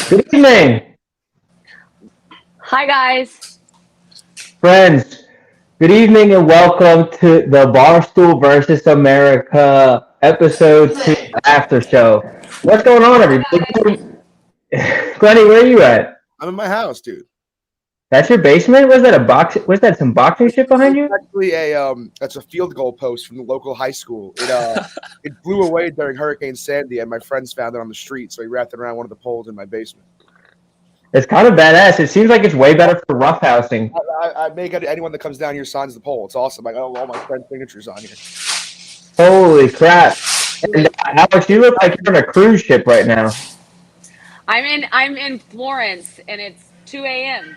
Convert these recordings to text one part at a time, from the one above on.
Good evening, Hi, guys. friends. Good evening and welcome to the Barstool versus America episode 2 after show. What's going on, everybody? Glenny, where are you at? I'm in my house, dude. That's your basement? Was that a box? Was that some boxing shit behind It's you? actually that's a field goal post from the local high school. It blew away during Hurricane Sandy, and my friends found it on the street, so he wrapped it around one of the poles in my basement. It's kind of badass. It seems like it's way better for roughhousing. I make anyone that comes down here signs the pole. It's awesome. I got all my friends' signatures on here. Holy crap! And Alex, you look like you're on a cruise ship right now. I'm in Florence, and it's 2 a.m.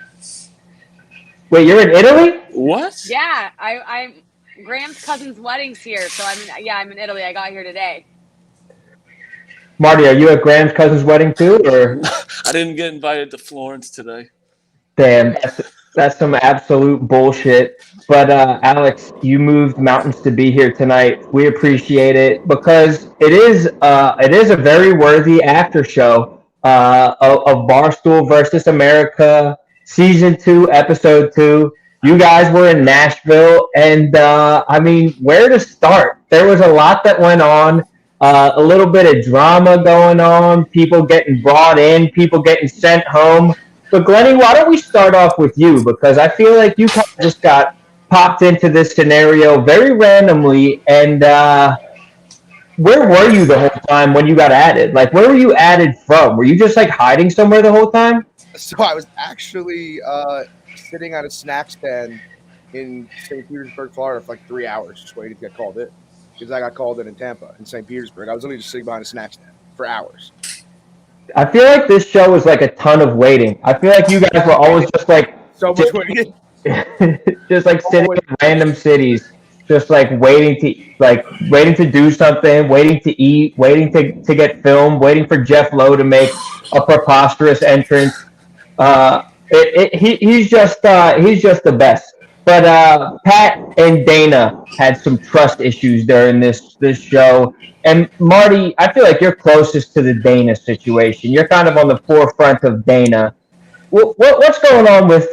Wait, you're in Italy? What? Yeah, I'm Graham's cousin's wedding's here, so I'm in Italy. I got here today. Marty, are you at Graham's cousin's wedding too, or? I didn't get invited to Florence today. Damn, that's some absolute bullshit. But Alex, you moved mountains to be here tonight. We appreciate it because it is a very worthy after show of Barstool versus America season 2, episode 2. You guys were in Nashville, and I mean, where to start? There was a lot that went on. A little bit of drama going on, people getting brought in, people getting sent home. But Glennie, why don't we start off with you? Because I feel like you kind of just got popped into this scenario very randomly. And where were you the whole time when you got added? Like, where were you added from? Were you just like hiding somewhere the whole time? So I was actually sitting at a snack stand in St. Petersburg, Florida, for like 3 hours, just waiting to get called in. Because I got called in Tampa, in St. Petersburg. I was literally just sitting behind a snack stand for hours. I feel like this show was like a ton of waiting. I feel like you guys were always just like So much waiting. just like sitting in random cities, just like waiting to do something, waiting to eat, waiting to get filmed, waiting for Jeff Lowe to make a preposterous entrance. He's just the best. But Pat and Dana had some trust issues during this show. And Marty, I feel like you're closest to the Dana situation. You're kind of on the forefront of Dana. What's going on with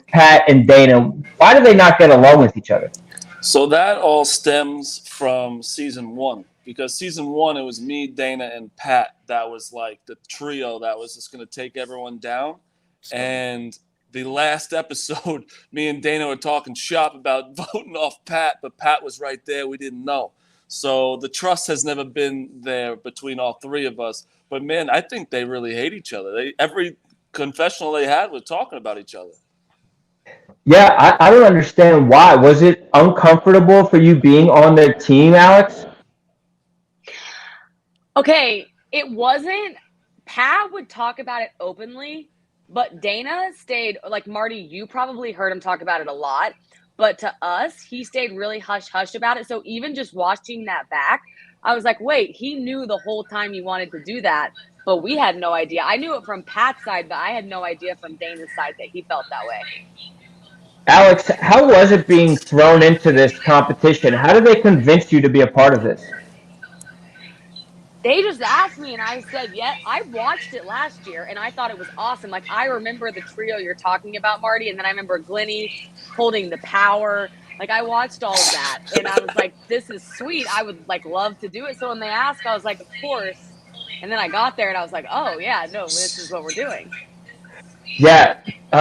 Pat and Dana? Why do they not get along with each other? So that all stems from season 1. Because season 1, it was me, Dana, and Pat. That was like the trio that was just going to take everyone down. And the last episode, me and Dana were talking shop about voting off Pat, but Pat was right there. We didn't know. So the trust has never been there between all three of us. But, man, I think they really hate each other. Every confessional they had was talking about each other. Yeah, I don't understand why. Was it uncomfortable for you being on their team, Alex? Okay, it wasn't. Pat would talk about it openly, but Dana stayed, like Marty, you probably heard him talk about it a lot. But to us, he stayed really hush-hush about it. So even just watching that back, I was like, wait, he knew the whole time he wanted to do that, but we had no idea. I knew it from Pat's side, but I had no idea from Dana's side that he felt that way. Alex, how was it being thrown into this competition? How did they convince you to be a part of this? They just asked me, and I said, yeah, I watched it last year, and I thought it was awesome. Like, I remember the trio you're talking about, Marty, and then I remember Glennie holding the power. Like, I watched all of that, and I was like, this is sweet. I would, like, love to do it. So when they asked, I was like, of course. And then I got there, and I was like, oh, yeah, no, this is what we're doing. Yeah.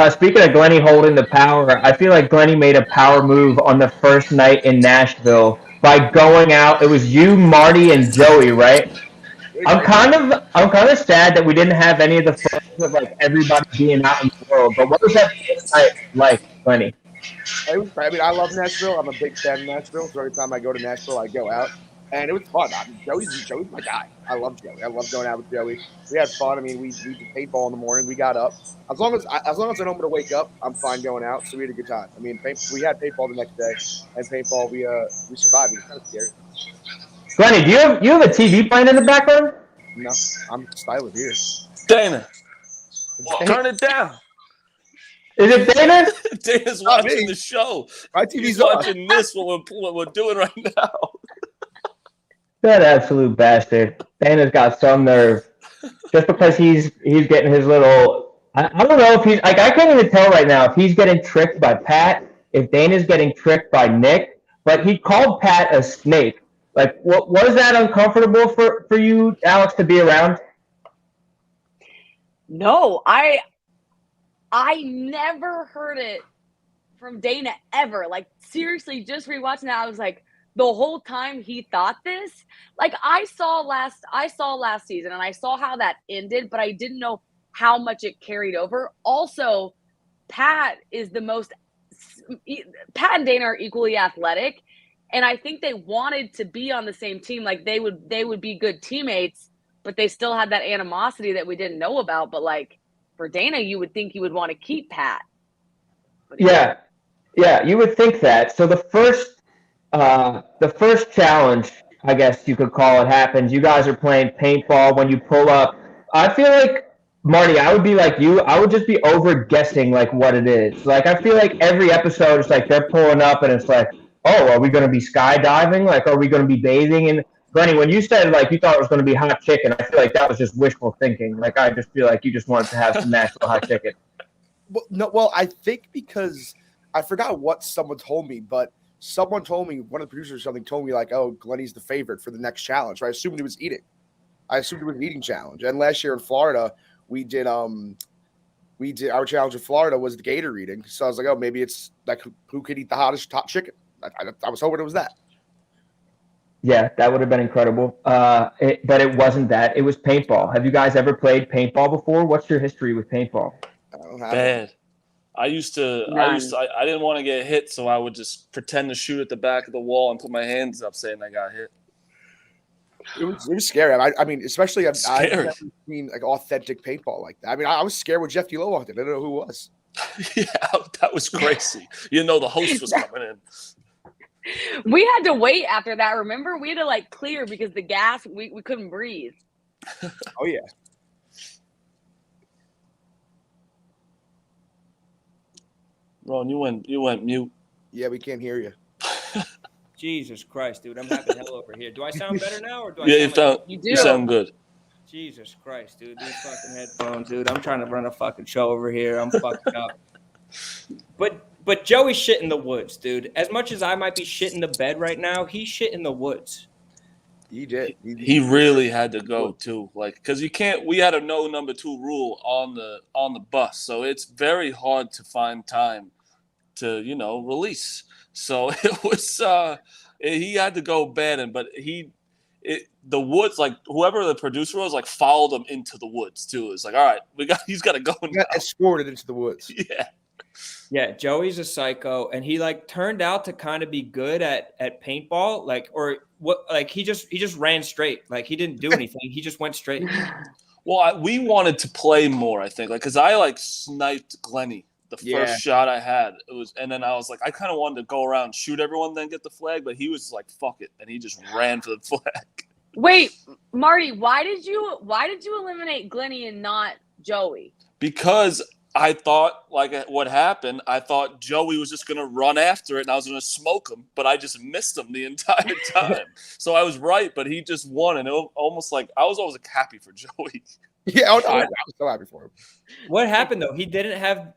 Speaking of Glennie holding the power, I feel like Glennie made a power move on the first night in Nashville by going out. It was you, Marty, and Joey, right? I'm kind of sad that we didn't have any of the photos of like everybody being out in the world. But what was that night like, Glennie? I mean, I love Nashville. I'm a big fan of Nashville. So every time I go to Nashville, I go out. And it was fun. I mean, Joey's my guy. I love Joey. I love going out with Joey. We had fun. I mean, we did paintball in the morning. We got up. As long as I know I'm going to wake up, I'm fine going out. So we had a good time. I mean, we had paintball the next day, and paintball we survived. It was kind of scary. Glennie, do you have a TV playing in the background? No, I'm stylish here. Dana, turn it down. Is it Dana? Dana's watching the show. My TV's He's watching this what we're doing right now. That absolute bastard. Dana's got some nerve. just because he's getting his little. I don't know if he's like I can't even tell right now if he's getting tricked by Pat, if Dana's getting tricked by Nick. But he called Pat a snake. Like, what was that uncomfortable for you, Alex, to be around? No, I never heard it from Dana ever. Like, seriously, just rewatching that, I was like, the whole time he thought this. Like, I saw last season and I saw how that ended, but I didn't know how much it carried over. Also, Pat and Dana are equally athletic, and I think they wanted to be on the same team. Like, they would be good teammates, but they still had that animosity that we didn't know about. But like, for Dana, you would think he would want to keep Pat. Yeah, you would think that. So the first challenge, I guess you could call it, happens. You guys are playing paintball. When you pull up, I feel like, Marty, I would be like you. I would just be over guessing like what it is. Like, I feel like every episode is like they're pulling up and it's like, oh, are we going to be skydiving? Like, are we going to be bathing? And Glennie, when you said like you thought it was going to be hot chicken, I feel like that was just wishful thinking. Like, I just feel like you just wanted to have some Nashville hot chicken. Well, I think because I forgot what someone told me, but someone told me, one of the producers or something told me like, oh, Glennie's the favorite for the next challenge. So I assumed it was eating. I assumed it was an eating challenge. And last year in Florida, we did our challenge in Florida was the gator eating. So I was like, oh, maybe it's like who could eat the hottest hot chicken. I was hoping it was that. Yeah, that would have been incredible. But it wasn't that. It was paintball. Have you guys ever played paintball before? What's your history with paintball? I don't have Bad. it. I didn't want to get hit, so I would just pretend to shoot at the back of the wall and put my hands up saying I got hit. It was scary. I mean, especially I've never seen like authentic paintball like that. I mean, I was scared when Jeff D'Lo walked in. I didn't know who it was. Yeah, that was crazy. You know the host was coming in. We had to wait after that. Remember, we had to like clear because the gas we couldn't breathe. Oh yeah. Ron, you went mute. Yeah, we can't hear you. Jesus Christ, dude. I'm having hell over here. Do I sound better now or do I you sound good. Jesus Christ, dude. These fucking headphones, dude. I'm trying to run a fucking show over here. I'm fucking up. But Joey's shit in the woods, dude. As much as I might be shit in the bed right now, he's shit in the woods. He did. He really had to go too, like, because you can't. We had a no number 2 rule on the bus, so it's very hard to find time to release. So it was he had to go bad, but the woods, like whoever the producer was, like followed him into the woods too. It's like, all right, he's got to go. He got escorted into the woods. Yeah, Joey's a psycho, and he like turned out to kind of be good at paintball, he just ran straight, like he didn't do anything, he just went straight. Well, we wanted to play more, I think, like because I like sniped Glennie the first shot I had. And then I was like, I kind of wanted to go around, shoot everyone, then get the flag, but he was like, fuck it, and he just ran for the flag. Wait, Marty, why did you eliminate Glennie and not Joey? Because I thought, like what happened, I thought Joey was just going to run after it and I was going to smoke him, but I just missed him the entire time. So I was right, but he just won. And it was almost like I was always happy for Joey. Yeah, I was so happy for him. What happened though? He didn't have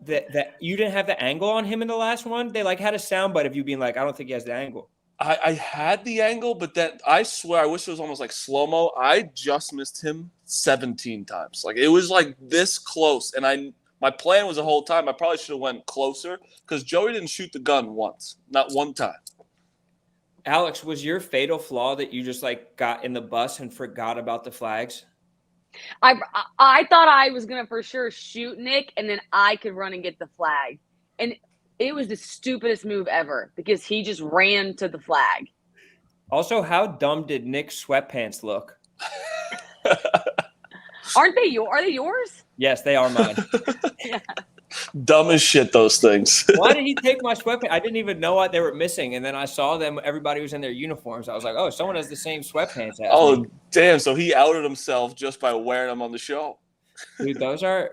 you didn't have the angle on him in the last one? They like had a soundbite of you being like, I don't think he has the angle. I had the angle, but then I swear, I wish it was almost like slow-mo. I just missed him 17 times. Like it was like this close. And my plan was the whole time, I probably should have went closer because Joey didn't shoot the gun once, not one time. Alex, was your fatal flaw that you just like got in the bus and forgot about the flags? I thought I was gonna for sure shoot Nick and then I could run and get the flag, and it was the stupidest move ever because he just ran to the flag. Also, how dumb did Nick's sweatpants look? Are they yours? Yes, they are mine. Yeah. Dumb as shit, those things. Why did he take my sweatpants? I didn't even know what they were missing. And then I saw them. Everybody was in their uniforms. I was like, oh, someone has the same sweatpants as me. Damn. So he outed himself just by wearing them on the show. Dude, those are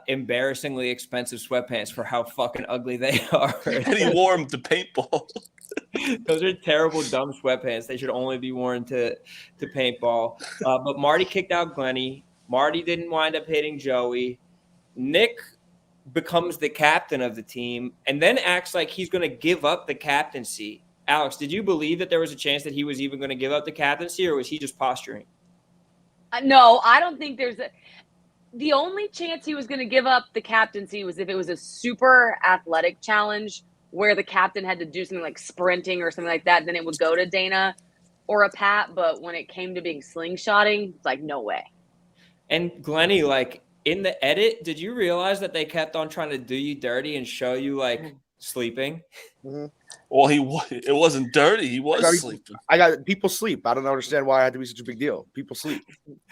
embarrassingly expensive sweatpants for how fucking ugly they are. And he wore them to paintball. Those are terrible, dumb sweatpants. They should only be worn to paintball. But Marty kicked out Glennie. Marty didn't wind up hitting Joey. Nick becomes the captain of the team and then acts like he's going to give up the captaincy. Alex, did you believe that there was a chance that he was even going to give up the captaincy, or was he just posturing? No, I don't think the only chance he was going to give up the captaincy was if it was a super athletic challenge where the captain had to do something like sprinting or something like that. Then it would go to Dana or a Pat. But when it came to being slingshotting, it's like, no way. And Glennie, like in the edit, did you realize that they kept on trying to do you dirty and show you like sleeping? Mm-hmm. Well, it wasn't dirty. He was sleeping. People sleep. I don't understand why it had to be such a big deal. People sleep.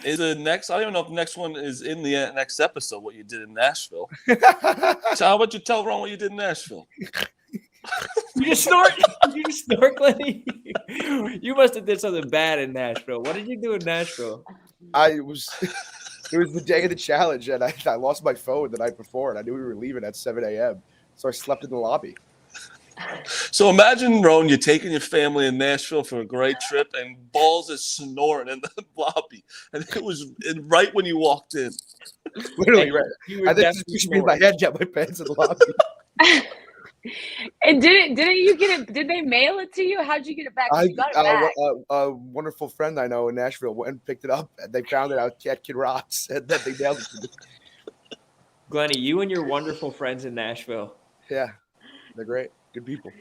Is the next? I don't even know if the next one is in the next episode. What you did in Nashville? So how about you tell Ron what you did in Nashville? You just snort. You just snort, Glennie. You must have did something bad in Nashville. What did you do in Nashville? It was the day of the challenge, and I lost my phone the night before, and I knew we were leaving at 7 a.m. So I slept in the lobby. So imagine, Ron, you're taking your family in Nashville for a great trip, and Balls is snoring in the lobby, and it was right when you walked in. Literally, right. I just pushed me in my head, got my pants in the lobby. And didn't you get it? Did they mail it to you? How'd you get it back? You got it back. A wonderful friend I know in Nashville went and picked it up, and they found it out at Kid Rock's, and then they mailed it to me. Glennie, you and your wonderful friends in Nashville. Yeah, they're great. Good people.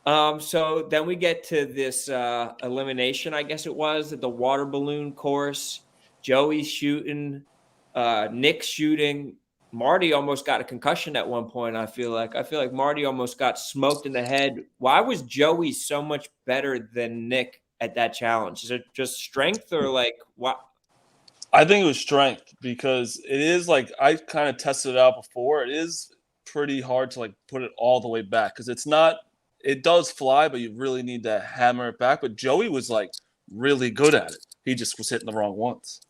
So then we get to this elimination, I guess it was, at the water balloon course. Joey's shooting, Nick's shooting. Marty almost got a concussion at one point, I feel like Marty almost got smoked in the head. Why was Joey so much better than Nick at that challenge? Is it just strength or like what? I think it was strength, because it is like, I kind of tested it out before. It is pretty hard to like put it all the way back, because it does fly, but you really need to hammer it back. But Joey was like really good at it. He just was hitting the wrong ones.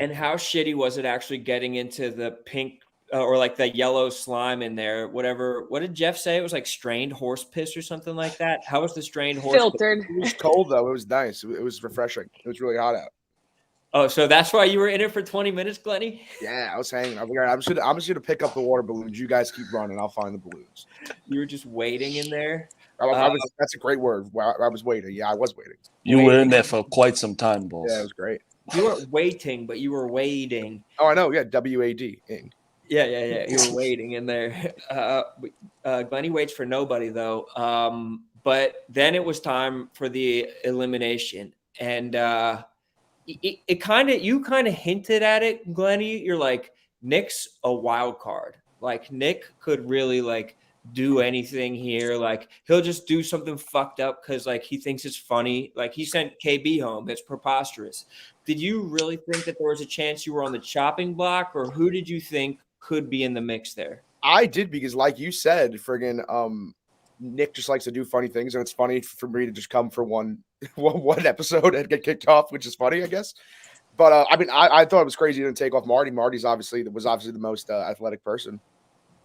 And how shitty was it actually getting into the pink or like the yellow slime in there? Whatever. What did Jeff say? It was like strained horse piss or something like that. How was the strained horse filtered? It was cold though. It was nice. It was refreshing. It was really hot out. Oh, so that's why you were in it for 20 minutes, Glennie? Yeah, I was hanging. I'm just gonna pick up the water balloons. You guys keep running. I'll find the balloons. You were just waiting in there. That's a great word. I was waiting. Yeah, I was waiting. You were in there for quite some time, Balls. Yeah, it was great. You weren't waiting, but you were waiting. Oh, I know. Yeah, WAD. Yeah. You were waiting in there. Glennie waits for nobody though. But then it was time for the elimination, and you kind of hinted at it, Glennie. You're like, Nick's a wild card. Like Nick could really like do anything here. Like he'll just do something fucked up because like he thinks it's funny. Like he sent KB home. It's preposterous. Did you really think that there was a chance you were on the chopping block, or who did you think could be in the mix there? I did, because like you said, friggin' Nick just likes to do funny things, and it's funny for me to just come for one episode and get kicked off, which is funny, I guess. But I mean, I thought it was crazy to take off Marty. Marty's obviously the most athletic person.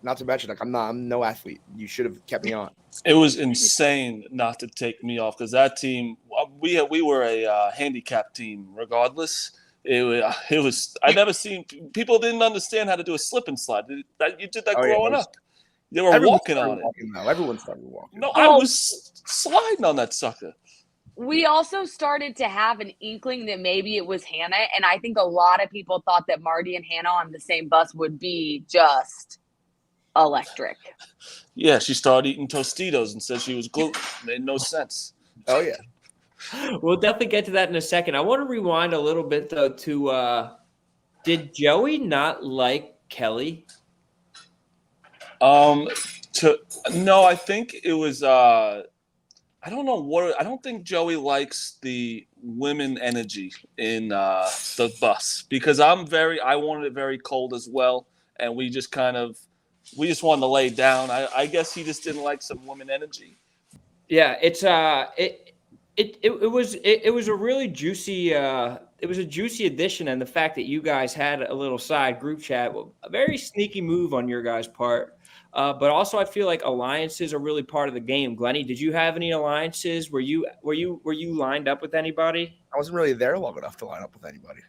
Not to mention, like I'm no athlete. You should have kept me on. It was insane not to take me off, because that team, we were a handicap team. Regardless, it was. I never seen people didn't understand how to do a slip and slide. You did that growing up. They were walking on it. Everyone started walking. No, I was sliding on that sucker. We also started to have an inkling that maybe it was Hannah, and I think a lot of people thought that Marty and Hannah on the same bus would be just electric. Yeah, she started eating Tostitos and said she was gluten. Made no sense. Oh yeah. We'll definitely get to that in a second. I want to rewind a little bit though to did Joey not like Kelly? No, I think it was I don't know what. I don't think Joey likes the women energy in the bus, because I wanted it very cold as well, and we just wanted to lay down. I guess he just didn't like some women energy. Yeah, it was a really juicy it was a juicy addition, and the fact that you guys had a little side group chat, a very sneaky move on your guys' part. But also, I feel like alliances are really part of the game. Glennie, did you have any alliances? Were you lined up with anybody? I wasn't really there long enough to line up with anybody.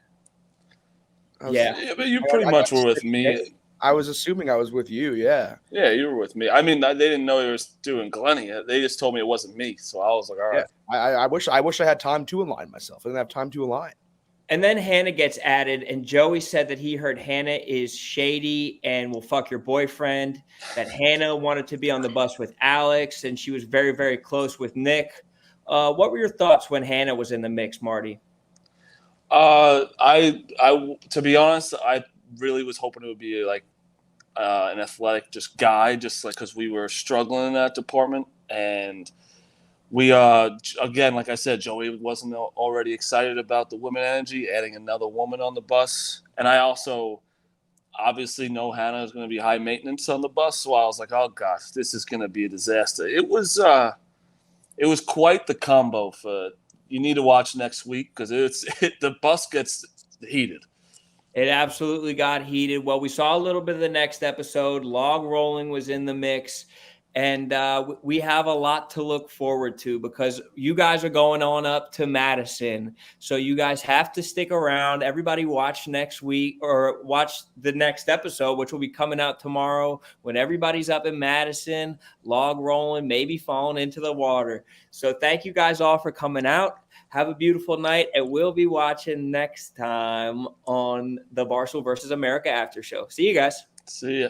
Yeah, but you pretty much were with me. I was assuming I was with you. Yeah. Yeah, you were with me. I mean, they didn't know he was doing Glenny. They just told me it wasn't me, so I was like, all right. Yeah. I wish I had time to align myself. I didn't have time to align. And then Hannah gets added, and Joey said that he heard Hannah is shady and will fuck your boyfriend, that Hannah wanted to be on the bus with Alex, and she was very, very close with Nick. What were your thoughts when Hannah was in the mix, Marty? I to be honest, I really was hoping it would be like an athletic just guy, just like because we were struggling in that department, and we again, like I said, Joey wasn't already excited about the women energy, adding another woman on the bus, and I also obviously know Hannah is going to be high maintenance on the bus, so I was like, oh gosh, this is going to be a disaster. It was quite the combo. You need to watch next week because the bus gets heated. It absolutely got heated. Well, we saw a little bit of the next episode. Log rolling was in the mix. And we have a lot to look forward to because you guys are going on up to Madison. So you guys have to stick around. Everybody watch next week or watch the next episode, which will be coming out tomorrow when everybody's up in Madison, log rolling, maybe falling into the water. So thank you guys all for coming out. Have a beautiful night, and we'll be watching next time on the Barstool versus America After Show. See you guys. See ya.